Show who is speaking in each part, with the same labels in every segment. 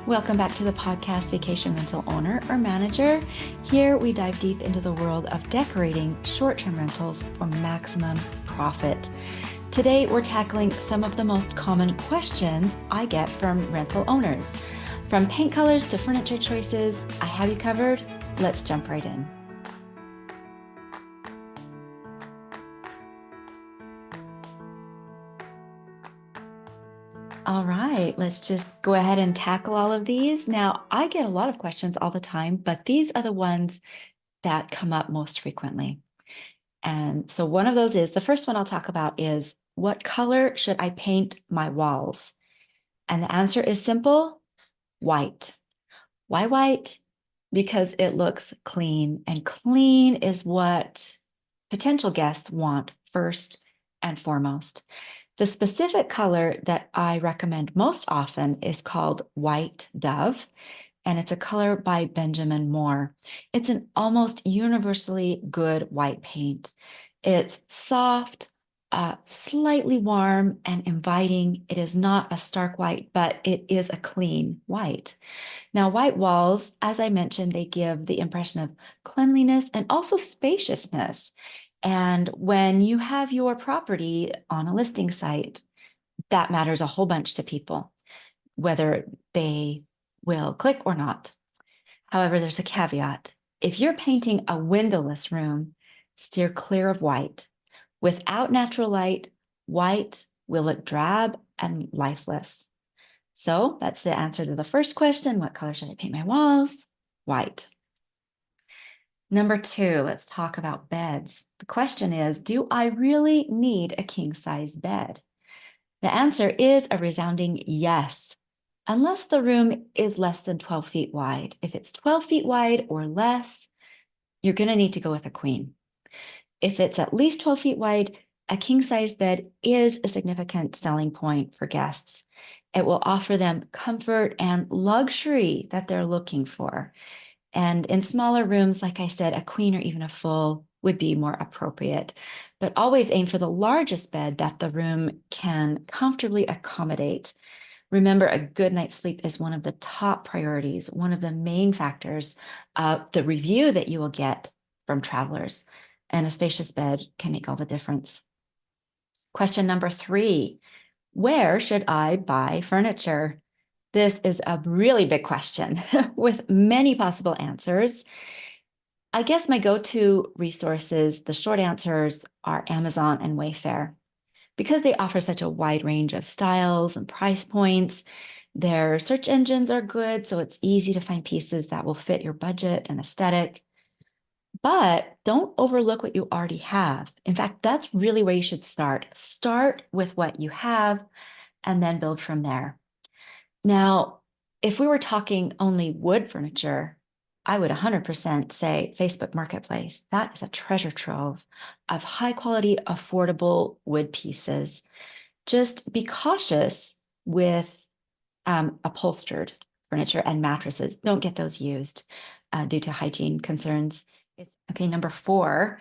Speaker 1: Welcome back to the podcast, Vacation Rental Owner or Manager. Here we dive deep into the world of decorating short-term rentals for maximum profit. Today, we're tackling some of the most common questions I get from rental owners. From paint colors to furniture choices, I have you covered. Let's jump right in. All right, let's just go ahead and tackle all of these. Now, I get a lot of questions all the time, but these are the ones that come up most frequently. And so one of those is, the first one I'll talk about is, what color should I paint my walls? And the answer is simple: white. Why white? Because it looks clean, and clean is what potential guests want first and foremost. The specific color that I recommend most often is called White Dove, and it's a color by Benjamin Moore. It's an almost universally good white paint. It's soft, slightly warm and inviting. It is not a stark white, but it is a clean white. Now, white walls, as I mentioned, they give the impression of cleanliness and also spaciousness. And when you have your property on a listing site, that matters a whole bunch to people, whether they will click or not. However, there's a caveat. If you're painting a windowless room, steer clear of white. Without natural light, white will look drab and lifeless. So that's the answer to the first question. What color should I paint my walls? White. Number two, let's talk about beds. The question is, do I really need a king-size bed? The answer is a resounding yes, unless the room is less than 12 feet wide. If it's 12 feet wide or less, you're going to need to go with a queen. If it's at least 12 feet wide, a king-size bed is a significant selling point for guests. It will offer them comfort and luxury that they're looking for. And in smaller rooms, like I said, a queen or even a full would be more appropriate. But always aim for the largest bed that the room can comfortably accommodate. Remember, a good night's sleep is one of the top priorities, one of the main factors of the review that you will get from travelers. And a spacious bed can make all the difference. Question number three, where should I buy furniture? This is a really big question with many possible answers. I guess my go-to resources, the short answers, are Amazon and Wayfair. Because they offer such a wide range of styles and price points, their search engines are good, so it's easy to find pieces that will fit your budget and aesthetic. But don't overlook what you already have. In fact, that's really where you should start. Start with what you have and then build from there. Now, if we were talking only wood furniture, I would 100% say Facebook Marketplace. That is a treasure trove of high quality, affordable wood pieces. Just be cautious with upholstered furniture and mattresses. Don't get those used due to hygiene concerns. Okay, number four.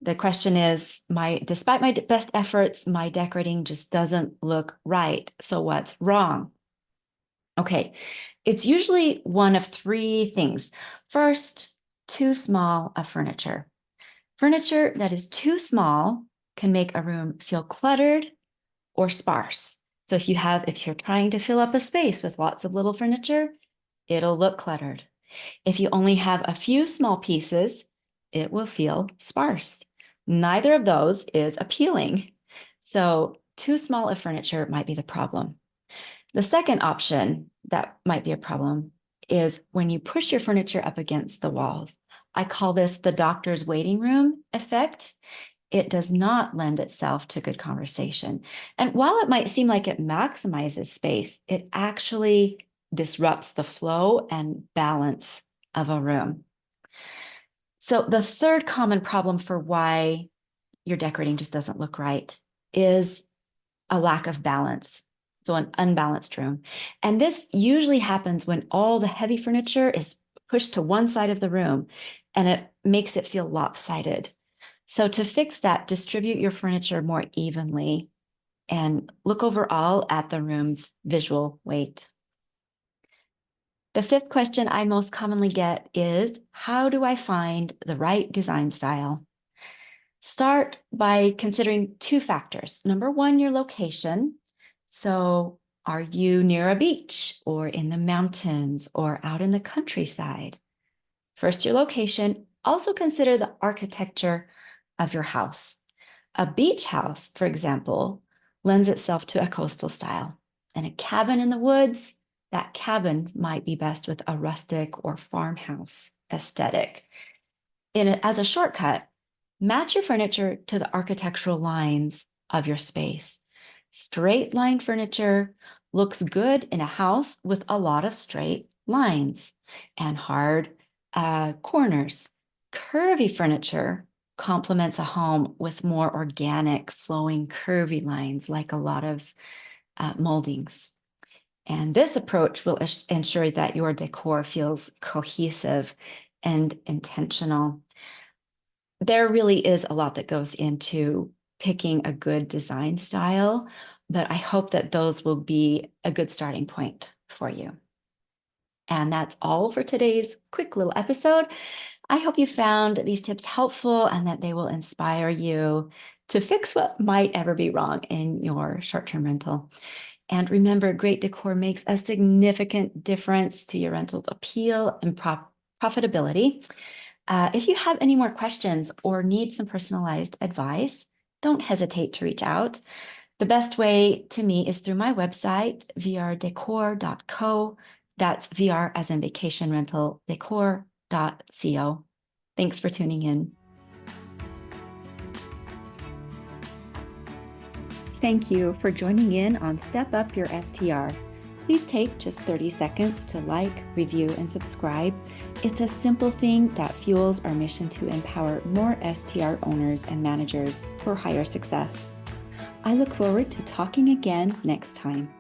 Speaker 1: The question is, despite my best efforts, my decorating just doesn't look right. So what's wrong? Okay, it's usually one of three things. First, too small of furniture. Furniture that is too small can make a room feel cluttered or sparse. So if you're trying to fill up a space with lots of little furniture, it'll look cluttered. If you only have a few small pieces, it will feel sparse. Neither of those is appealing. So too small of furniture might be the problem. The second option that might be a problem is when you push your furniture up against the walls. I call this the doctor's waiting room effect. It does not lend itself to good conversation. And while it might seem like it maximizes space, it actually disrupts the flow and balance of a room. So the third common problem for why your decorating just doesn't look right is a lack of balance. So an unbalanced room. And this usually happens when all the heavy furniture is pushed to one side of the room and it makes it feel lopsided. So to fix that, distribute your furniture more evenly and look overall at the room's visual weight. The fifth question I most commonly get is, how do I find the right design style? Start by considering two factors. Number one, your location. So, are you near a beach or in the mountains or out in the countryside? First, your location. Also consider the architecture of your house. A beach house, for example, lends itself to a coastal style. And a cabin in the woods, that cabin might be best with a rustic or farmhouse aesthetic. As a shortcut, match your furniture to the architectural lines of your space. Straight line furniture looks good in a house with a lot of straight lines and hard corners. Curvy furniture complements a home with more organic, flowing, curvy lines, like a lot of moldings. And this approach will ensure that your decor feels cohesive and intentional. There really is a lot that goes into picking a good design style, but I hope that those will be a good starting point for you. And that's all for today's quick little episode. I hope you found these tips helpful and that they will inspire you to fix what might ever be wrong in your short-term rental. And remember, great decor makes a significant difference to your rental's appeal and profitability. If you have any more questions or need some personalized advice, don't hesitate to reach out. The best way to me is through my website, vrdecor.co. That's VR as in vacation rental, decor.co. Thanks for tuning in. Thank you for joining in on Step Up Your STR. Please take just 30 seconds to like, review, and subscribe. It's a simple thing that fuels our mission to empower more STR owners and managers for higher success. I look forward to talking again next time.